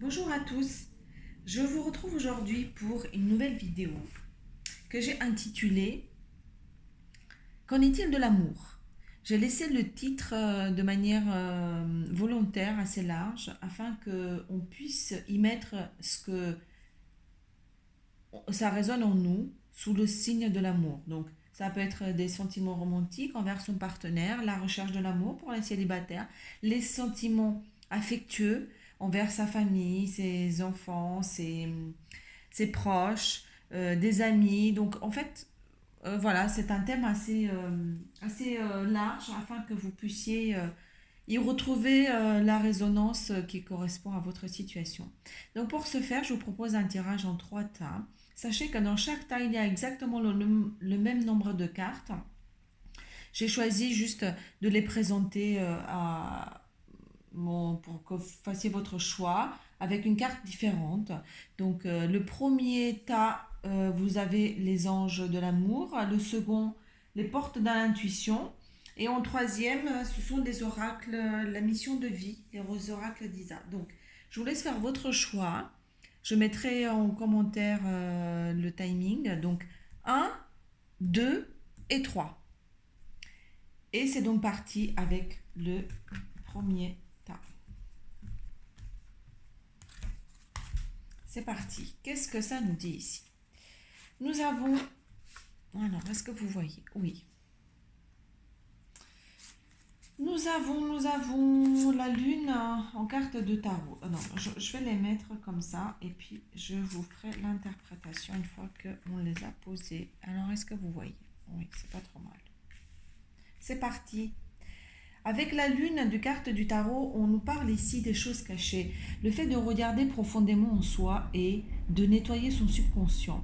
Bonjour à tous, je vous retrouve aujourd'hui pour une nouvelle vidéo que j'ai intitulée Qu'en est-il de l'amour? J'ai laissé le titre de manière volontaire, assez large, afin qu'on puisse y mettre ce que ça résonne en nous sous le signe de l'amour. Donc, ça peut être des sentiments romantiques envers son partenaire, la recherche de l'amour pour les célibataires, les sentiments affectueux envers sa famille, ses enfants, ses proches, des amis. Donc, en fait, voilà, c'est un thème assez large afin que vous puissiez y retrouver la résonance qui correspond à votre situation. Donc pour ce faire, je vous propose un tirage en 3 tas. Sachez que dans chaque tas, il y a exactement le même nombre de cartes. J'ai choisi juste de les présenter pour que vous fassiez votre choix avec une carte différente. Donc le premier tas, vous avez les anges de l'amour. Le second, les portes de l'intuition. Et en troisième, ce sont des oracles, la mission de vie, les oracles d'Isa. Donc, je vous laisse faire votre choix. Je mettrai en commentaire le timing. Donc, un, 2 et 3. Et c'est donc parti avec le premier tas. C'est parti. Qu'est-ce que ça nous dit ici? Nous avons... Alors, est-ce que vous voyez? Oui. Nous avons la lune en carte de tarot. Non, je vais les mettre comme ça et puis je vous ferai l'interprétation une fois qu'on les a posées. Alors, est-ce que vous voyez? Oui, c'est pas trop mal. C'est parti. Avec la lune du carte du tarot, on nous parle ici des choses cachées. Le fait de regarder profondément en soi et de nettoyer son subconscient.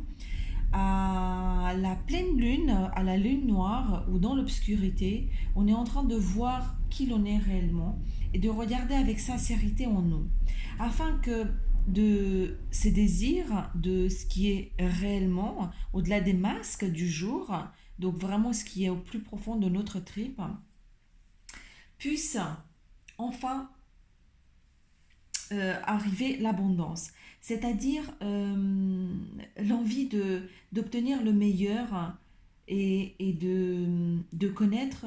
À la pleine lune, à la lune noire ou dans l'obscurité, on est en train de voir qui l'on est réellement et de regarder avec sincérité en nous, afin que de ces désirs, de ce qui est réellement, au-delà des masques du jour, donc vraiment ce qui est au plus profond de notre tripe, puisse enfin arriver l'abondance, c'est-à-dire l'envie d'obtenir le meilleur et de connaître,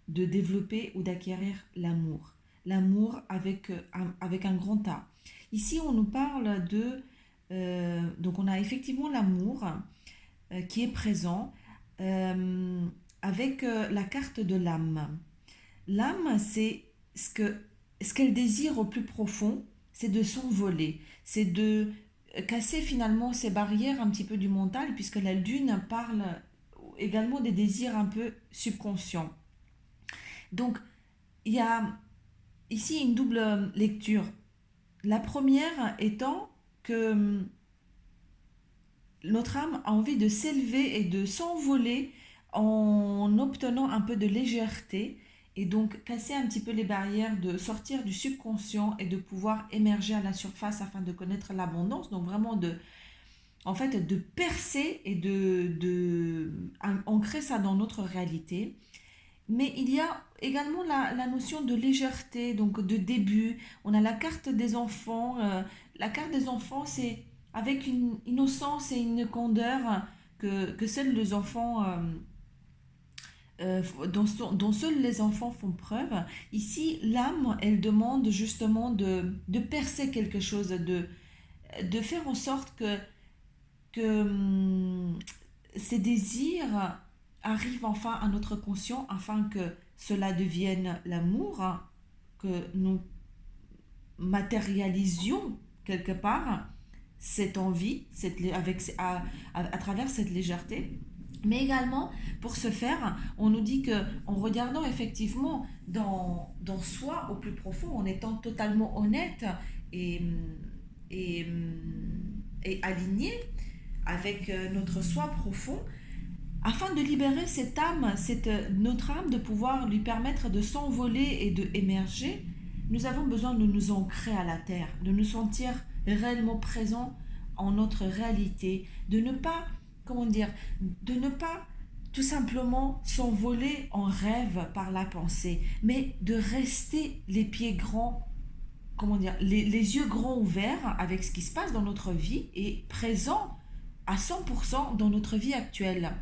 de développer ou d'acquérir l'amour. L'amour avec un grand A. Ici, on nous parle donc on a effectivement l'amour qui est présent avec la carte de l'âme. L'âme, c'est ce qu'elle désire au plus profond, c'est de s'envoler, c'est de casser finalement ces barrières un petit peu du mental, puisque la lune parle également des désirs un peu subconscients. Donc, il y a ici une double lecture. La première étant que notre âme a envie de s'élever et de s'envoler en obtenant un peu de légèreté et donc casser un petit peu les barrières, de sortir du subconscient et de pouvoir émerger à la surface afin de connaître l'abondance. Donc vraiment de percer et ancrer ça dans notre réalité. Mais il y a également la notion de légèreté, donc de début. On a la carte des enfants. La carte des enfants, c'est avec une innocence et une candeur que seuls les enfants, dont seuls les enfants font preuve. Ici, l'âme, elle demande justement de percer quelque chose, de faire en sorte que ces désirs arrivent enfin à notre conscient afin que cela devienne l'amour, hein, que nous matérialisions quelque part cette envie à travers cette légèreté. Mais également, pour ce faire, on nous dit que en regardant effectivement dans soi au plus profond, en étant totalement honnête et, et, et aligné avec notre soi profond, afin de libérer cette âme, notre âme, de pouvoir lui permettre de s'envoler et de émerger, nous avons besoin de nous ancrer à la terre, de nous sentir réellement présents en notre réalité, de ne pas, comment dire, de ne pas tout simplement s'envoler en rêve par la pensée, mais de rester les pieds grands comment dire, les yeux grands ouverts avec ce qui se passe dans notre vie et présent à 100% dans notre vie actuelle,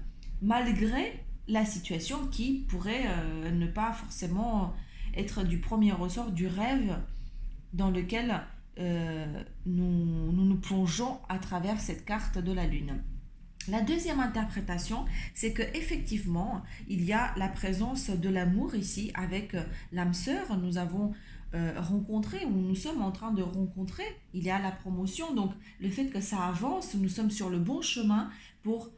malgré la situation qui pourrait ne pas forcément être du premier ressort du rêve dans lequel nous plongeons à travers cette carte de la Lune. La deuxième interprétation, c'est que effectivement, il y a la présence de l'amour ici avec l'âme sœur. Nous avons rencontré ou nous sommes en train de rencontrer. Il y a la promotion, donc le fait que ça avance, nous sommes sur le bon chemin pour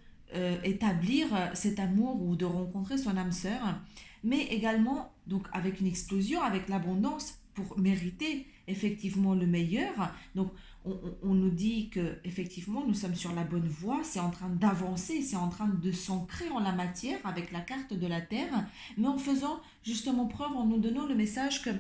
établir cet amour ou de rencontrer son âme sœur, mais également donc avec une explosion, avec l'abondance pour mériter effectivement le meilleur. Donc on nous dit que effectivement nous sommes sur la bonne voie, c'est en train d'avancer, c'est en train de s'ancrer en la matière avec la carte de la Terre, mais en faisant justement preuve, en nous donnant le message que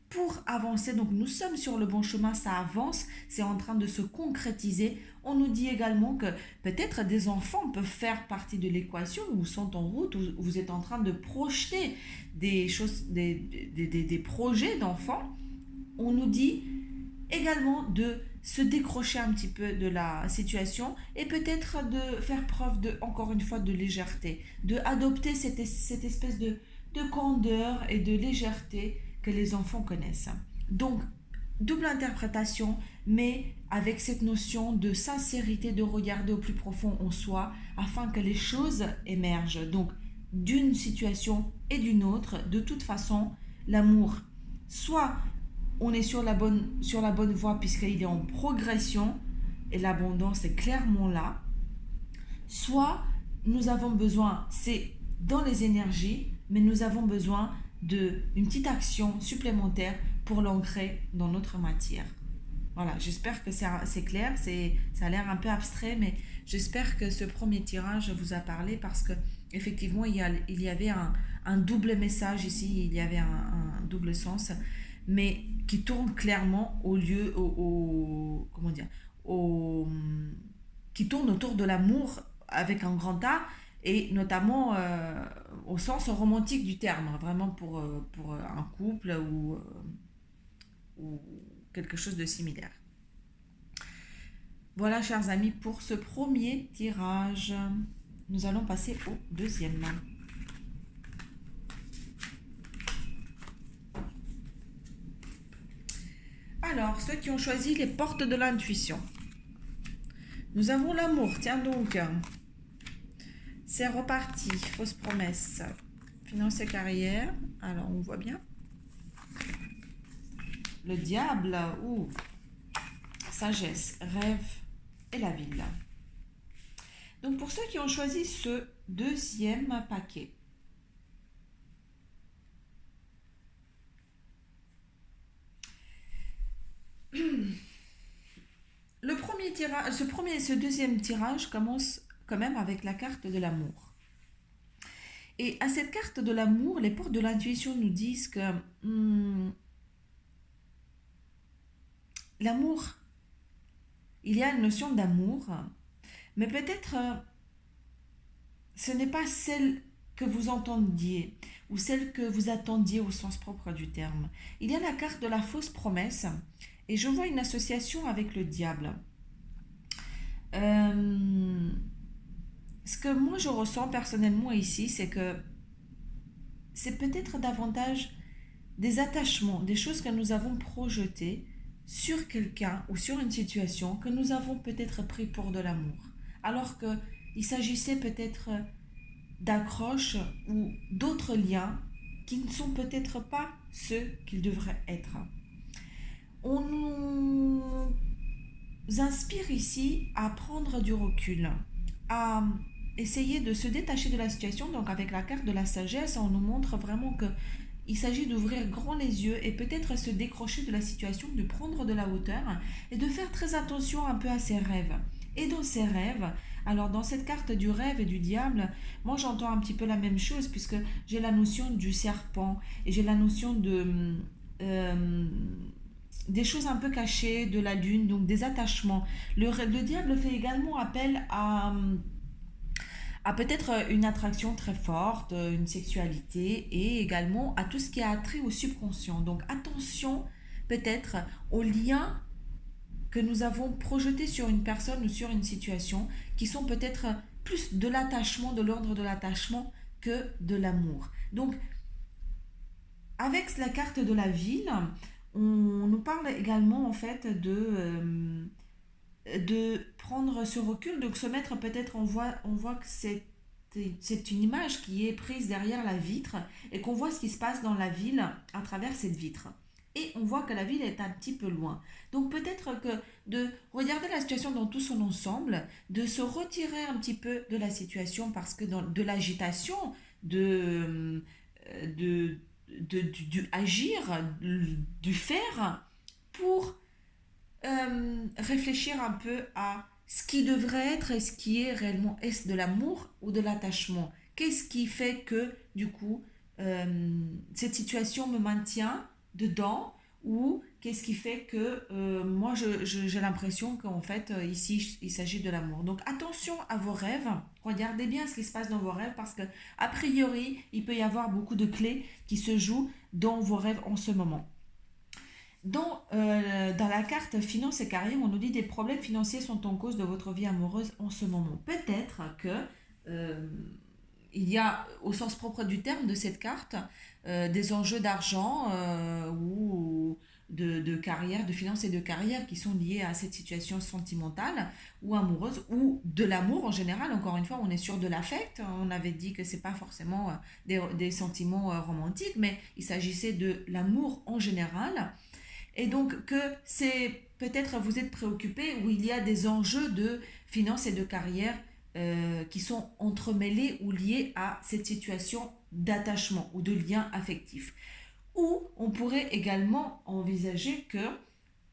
pour avancer, donc nous sommes sur le bon chemin, ça avance, c'est en train de se concrétiser. On nous dit également que peut-être des enfants peuvent faire partie de l'équation ou sont en route, ou vous êtes en train de projeter des choses, des projets d'enfants. On nous dit également de se décrocher un petit peu de la situation et peut-être de faire preuve de, encore une fois, de légèreté, de adopter cette espèce de candeur et de légèreté que les enfants connaissent. Donc, double interprétation, mais avec cette notion de sincérité, de regarder au plus profond en soi, afin que les choses émergent. Donc, d'une situation et d'une autre, de toute façon, l'amour, soit on est sur la bonne voie puisqu'il est en progression, et l'abondance est clairement là, soit nous avons besoin, c'est dans les énergies, mais nous avons besoin d'une petite action supplémentaire pour l'ancrer dans notre matière. Voilà, j'espère que c'est clair, ça a l'air un peu abstrait, mais j'espère que ce premier tirage vous a parlé parce que effectivement il y avait un double message ici, il y avait un double sens, mais qui tourne clairement comment dire, qui tourne autour de l'amour avec un grand A, et notamment au sens romantique du terme, vraiment pour un couple ou quelque chose de similaire. Voilà, chers amis, pour ce premier tirage. Nous allons passer au deuxième. Alors, ceux qui ont choisi les portes de l'intuition. Nous avons l'amour, tiens donc. C'est reparti, fausse promesse. Finance et carrière, alors on voit bien. Le diable, ou sagesse, rêve et la ville. Donc pour ceux qui ont choisi ce deuxième paquet, le premier tirage, ce deuxième tirage commence quand même avec la carte de l'amour. Et à cette carte de l'amour, les portes de l'intuition nous disent que l'amour, il y a une notion d'amour, mais peut-être ce n'est pas celle que vous entendiez ou celle que vous attendiez au sens propre du terme. Il y a la carte de la fausse promesse et je vois une association avec le diable. Ce que moi je ressens personnellement ici, c'est que c'est peut-être davantage des attachements, des choses que nous avons projetées sur quelqu'un ou sur une situation que nous avons peut-être pris pour de l'amour, alors qu'il s'agissait peut-être d'accroches ou d'autres liens qui ne sont peut-être pas ceux qu'ils devraient être. On nous inspire ici à prendre du recul, à essayer de se détacher de la situation. Donc avec la carte de la sagesse, on nous montre vraiment que il s'agit d'ouvrir grand les yeux et peut-être se décrocher de la situation, de prendre de la hauteur et de faire très attention un peu à ses rêves. Et dans ses rêves, alors dans cette carte du rêve et du diable, moi j'entends un petit peu la même chose puisque j'ai la notion du serpent et j'ai la notion des choses un peu cachées, de la lune, donc des attachements. Le diable fait également appel à peut-être une attraction très forte, une sexualité et également à tout ce qui a trait au subconscient. Donc attention peut-être aux liens que nous avons projetés sur une personne ou sur une situation, qui sont peut-être plus de l'attachement, de l'ordre de l'attachement que de l'amour. Donc, avec la carte de la ville, on nous parle également en fait de prendre ce recul, donc se mettre peut-être, on voit que c'est une image qui est prise derrière la vitre et qu'on voit ce qui se passe dans la ville à travers cette vitre. Et on voit que la ville est un petit peu loin. Donc peut-être que de regarder la situation dans tout son ensemble, de se retirer un petit peu de la situation parce que de l'agitation, de, de, du agir, du faire, pour réfléchir un peu à ce qui devrait être et ce qui est réellement, est-ce de l'amour ou de l'attachement? Qu'est-ce qui fait que, du coup, cette situation me maintient dedans, ou qu'est-ce qui fait que moi, j'ai l'impression qu'en fait, ici, il s'agit de l'amour. Donc, attention à vos rêves. Regardez bien ce qui se passe dans vos rêves parce que, a priori, il peut y avoir beaucoup de clés qui se jouent dans vos rêves en ce moment. Dans la carte finance et carrière, on nous dit des problèmes financiers sont en cause de votre vie amoureuse en ce moment. Peut-être que euh, il y a, au sens propre du terme de cette carte, des enjeux d'argent ou de carrière, de finances et de carrière qui sont liés à cette situation sentimentale ou amoureuse ou de l'amour en général. Encore une fois, on est sur de l'affect. On avait dit que c'est pas forcément des sentiments romantiques, mais il s'agissait de l'amour en général. Et donc que c'est peut-être vous êtes préoccupé où il y a des enjeux de finances et de carrière qui sont entremêlés ou liés à cette situation d'attachement ou de lien affectif. Ou on pourrait également envisager que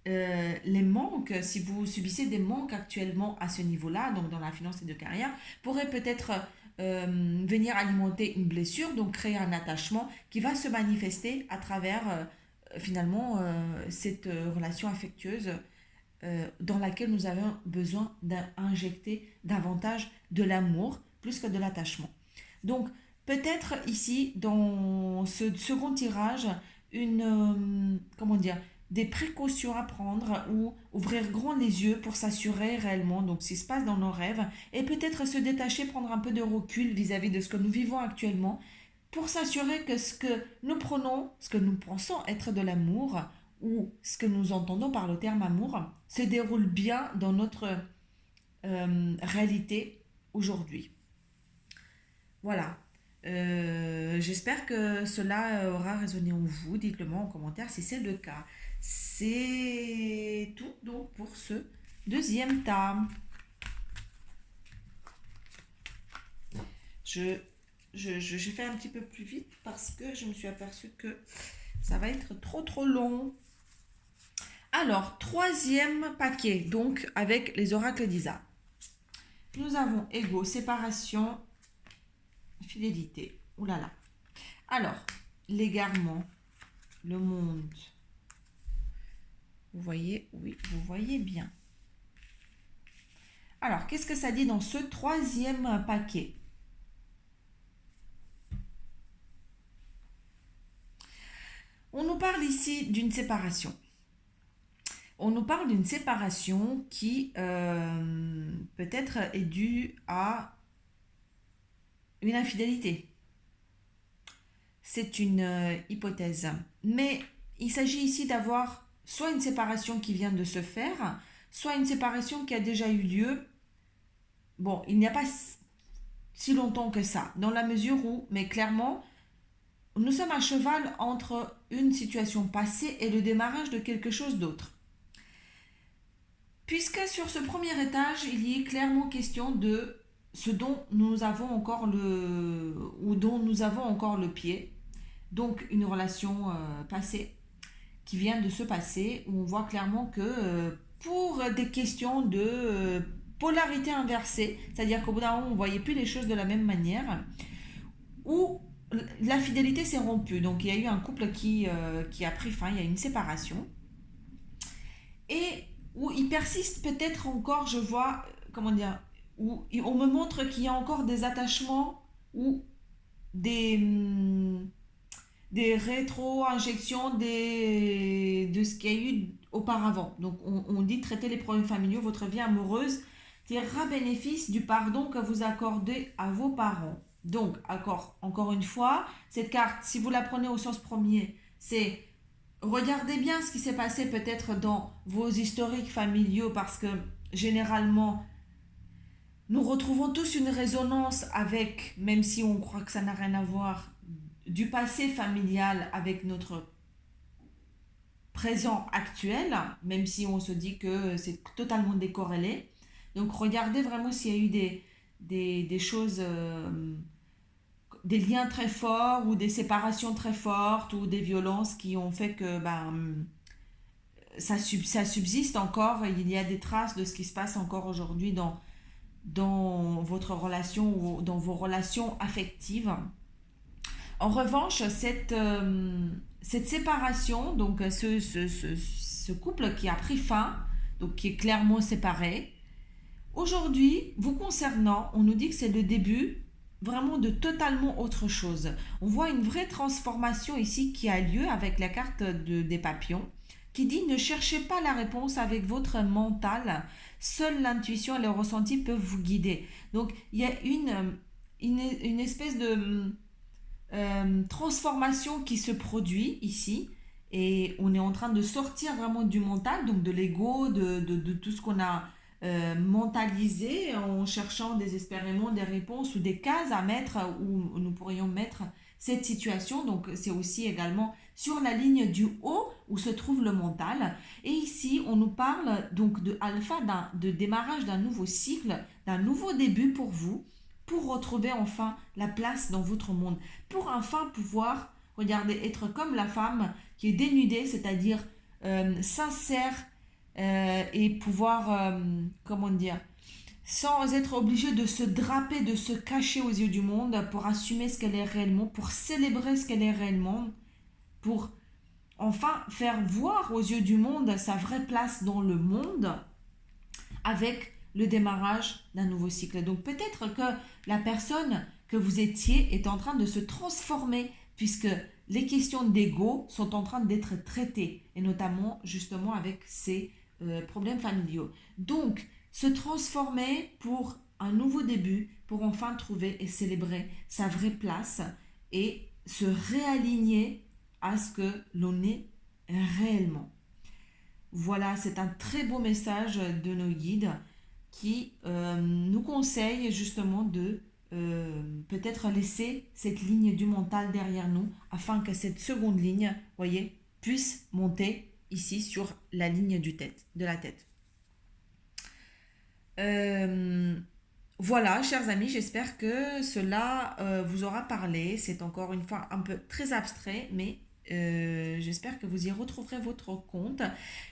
les manques, si vous subissez des manques actuellement à ce niveau-là, donc dans la finance et de carrière, pourraient peut-être venir alimenter une blessure, donc créer un attachement qui va se manifester à travers finalement cette relation affectueuse dans laquelle nous avons besoin d'injecter davantage de l'amour plus que de l'attachement. Donc peut-être ici dans ce second tirage comment dire, des précautions à prendre ou ouvrir grand les yeux pour s'assurer réellement donc ce qui se passe dans nos rêves et peut-être se détacher, prendre un peu de recul vis-à-vis de ce que nous vivons actuellement pour s'assurer que ce que nous prenons, ce que nous pensons être de l'amour ou ce que nous entendons par le terme amour se déroule bien dans notre réalité aujourd'hui. Voilà. J'espère que cela aura résonné en vous. Dites-le moi en commentaire si c'est le cas. C'est tout donc pour ce deuxième tas. Je fais un petit peu plus vite parce que je me suis aperçue que ça va être trop long. Alors, troisième paquet, donc avec les oracles d'Isa. Nous avons ego, séparation, fidélité. Ouh là là. Alors, l'égarement, le monde. Vous voyez? Oui, vous voyez bien. Alors, qu'est-ce que ça dit dans ce troisième paquet? On nous parle ici d'une séparation. On nous parle d'une séparation qui peut-être est due à une infidélité. C'est une hypothèse. Mais il s'agit ici d'avoir soit une séparation qui vient de se faire, soit une séparation qui a déjà eu lieu. Bon, il n'y a pas si longtemps que ça, dans la mesure où, mais clairement, nous sommes à cheval entre une situation passée et le démarrage de quelque chose d'autre. Puisque sur ce premier étage, il y est clairement question de ce dont nous avons encore dont nous avons encore le pied, donc une relation passée qui vient de se passer, où on voit clairement que pour des questions de polarité inversée, c'est-à-dire qu'au bout d'un moment on ne voyait plus les choses de la même manière, où la fidélité s'est rompue, donc il y a eu un couple qui a pris fin, il y a une séparation, et où il persiste peut-être encore, je vois, comment dire, où on me montre qu'il y a encore des attachements ou des, des rétro-injections de ce qu'il y a eu auparavant. Donc, on dit traiter les problèmes familiaux, votre vie amoureuse tirera bénéfice du pardon que vous accordez à vos parents. Donc, encore une fois, cette carte, si vous la prenez au sens premier, c'est regardez bien ce qui s'est passé peut-être dans vos historiques familiaux parce que généralement, nous retrouvons tous une résonance avec, même si on croit que ça n'a rien à voir, du passé familial avec notre présent actuel, même si on se dit que c'est totalement décorrélé. Donc regardez vraiment s'il y a eu des choses, des liens très forts ou des séparations très fortes ou des violences qui ont fait que ça subsiste encore. Il y a des traces de ce qui se passe encore aujourd'hui dans votre relation ou dans vos relations affectives. En revanche, cette séparation, donc ce couple qui a pris fin, donc qui est clairement séparé, aujourd'hui, vous concernant, on nous dit que c'est le début vraiment de totalement autre chose. On voit une vraie transformation ici qui a lieu avec la carte des papillons, qui dit ne cherchez pas la réponse avec votre mental, seule l'intuition et le ressenti peuvent vous guider. Donc il y a une espèce de transformation qui se produit ici et on est en train de sortir vraiment du mental, donc de l'ego, de tout ce qu'on a mentalisé en cherchant désespérément des réponses ou des cases à mettre où nous pourrions mettre cette situation. Donc c'est aussi également sur la ligne du haut où se trouve le mental. Et ici, on nous parle donc de alpha, de démarrage d'un nouveau cycle, d'un nouveau début pour vous, pour retrouver enfin la place dans votre monde, pour enfin pouvoir, regardez, être comme la femme qui est dénudée, c'est-à-dire sincère et pouvoir, comment dire, sans être obligée de se draper, de se cacher aux yeux du monde pour assumer ce qu'elle est réellement, pour célébrer ce qu'elle est réellement, pour enfin faire voir aux yeux du monde sa vraie place dans le monde avec le démarrage d'un nouveau cycle. Donc peut-être que la personne que vous étiez est en train de se transformer puisque les questions d'ego sont en train d'être traitées et notamment justement avec ces problèmes familiaux. Donc se transformer pour un nouveau début, pour enfin trouver et célébrer sa vraie place et se réaligner à ce que l'on est réellement. Voilà, c'est un très beau message de nos guides qui nous conseille justement de peut-être laisser cette ligne du mental derrière nous afin que cette seconde ligne, voyez, puisse monter ici sur la ligne de la tête. Voilà, chers amis, j'espère que cela vous aura parlé. C'est encore une fois un peu très abstrait, mais j'espère que vous y retrouverez votre compte.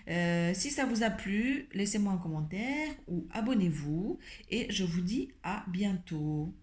Si ça vous a plu, laissez-moi un commentaire ou abonnez-vous et je vous dis à bientôt.